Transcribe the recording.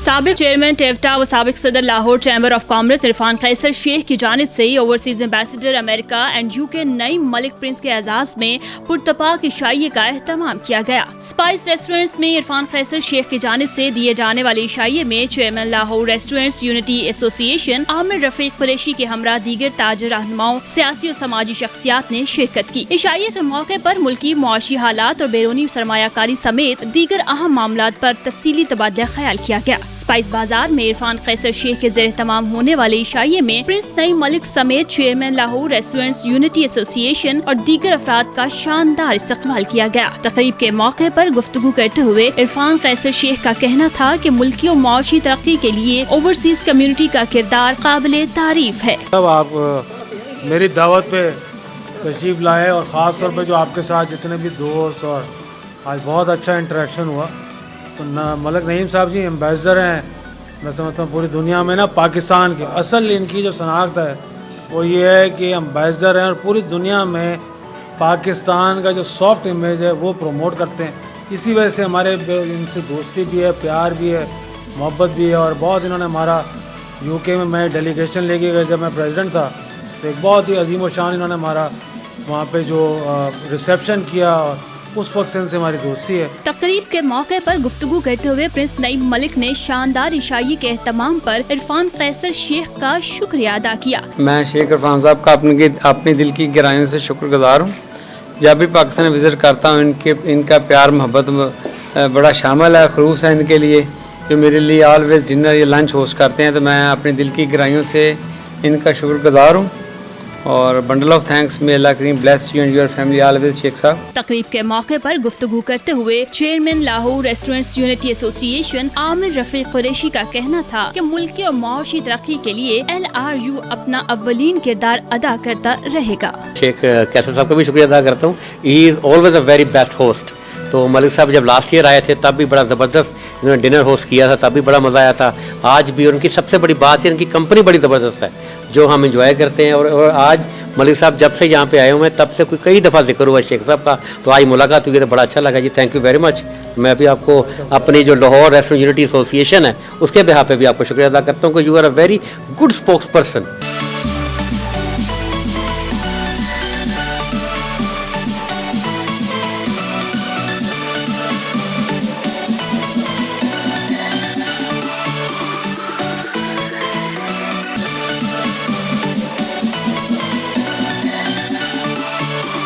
साबिक चेयरमैन टेवटा व साबिक सदर Lahore chamber of commerce Irfan Qaiser Sheikh की जानिब से overseas ambassador America and UK Naeem Malik Prince के एजाज में पुरतपाक इशाइये का एहतमाम किया गया। स्पाइस रेस्टोरेंट्स में इरफान कैसर शेख की जानिब से दिए जाने वाले इशाइये में chairman Lahore restaurants unity association Aamir Rafiq Qureshi के हमरा दीगर ताजर रहनुमाओं, सियासी और समाजी शख्सियात ने शिरकत की। इशाइये के मौके पर मुल्की मुआशी हालात और बैरूनी सरमायाकारी समेत दीगर अहम मामलात पर तफसीली तबादला ख्याल किया गया। स्पाइस बाजार में इरफान कैसर शेख के ज़ेर तमाम होने वाले इशाइये में प्रिंस नईम मलिक समेत chairman Lahore restaurants unity association और दीगर अफराद का शानदार इस्तकबाल किया गया। तकरीब के मौके पर गुफ्तगू करते हुए इरफान कैसर शेख का कहना था कि मुल्की और मुआशी तरक्की के लिए ओवरसीज कम्युनिटी का किरदार काबिले तारीफ है। अब आप मेरी दावत पे तशरीफ लाए और ख़ास तौर पे जो आपके साथ जितने भी दोस्त और आज बहुत अच्छा इंटरेक्शन हुआ। तो मलिक नईम साहब जी एम्बेसडर हैं, मैं समझता हूँ पूरी दुनिया में ना पाकिस्तान के असल इनकी जो शनाख्त है वो ये है कि एम्बेसडर हैं और पूरी दुनिया में पाकिस्तान का जो सॉफ्ट इमेज है वो प्रमोट करते हैं। इसी वजह से हमारे इनसे दोस्ती भी है, प्यार भी है, मोहब्बत भी है। और बहुत इन्होंने हमारा यूके में मैं डेलीगेशन लेके गया जब मैं प्रेसिडेंट था, तो एक बहुत ही अजीम व शान इन्होंने हमारा वहाँ पे जो रिसेप्शन किया, उस वक्त से हमारी दोस्ती है। तकरीब के मौके पर गुफ्तगू करते हुए प्रिंस नईम मलिक ने शानदार इशाइये के एहतमाम पर इरफान कैसर शेख का शुक्रिया अदा किया। मैं शेख इरफान साहब का अपने दिल की गहराइयों से शुक्रगुजार हूँ। जब भी पाकिस्तान विजिट करता हूँ इनका प्यार मोहब्बत बड़ा शामिल है, खलूस है इनके लिए, जो मेरे लिए ऑलवेज डिनर या लंच होस्ट करते हैं। तो मैं अपने दिल की गहराइयों से इनका शुक्रगुजार हूँ और बंडल ऑफ थैंक्स में अल्लाह करीम bless you and your family always Sheikh sahab. तकरीब के मौके पर गुफ्तगू करते हुए chairman Lahore restaurants unity association Aamir Rafiq Qureshi का कहना था कि मुल्की और मुआशी तरक्की के लिए LRU अपना अव्वलीन किरदार अदा करता रहेगा। शेख कैसर साहब का भी शुक्रिया अदा करता हूँ। He is always a very best host. तो मलिक साहब जब लास्ट ईयर आए थे तब भी बड़ा ज़बरदस्त इन्होंने डिनर होस्ट किया था, तब भी बड़ा मज़ा आया था। आज भी उनकी सबसे बड़ी बात है, इनकी कंपनी बड़ी ज़बरदस्त है जो हम इंजॉय करते हैं। और आज मलिक साहब जब से यहाँ पे आए हुए हैं तब से कई दफ़ा जिक्र हुआ शेख साहब का, तो आज मुलाकात हुई तो बड़ा अच्छा लगा जी। Thank you very much. मैं भी आपको अपनी जो लाहौर रेस्टोरेंट यूनिटी एसोसिएशन है उसके बिहाफ पे भी आपको शुक्रिया अदा करता हूँ कि you are a very good spokes person.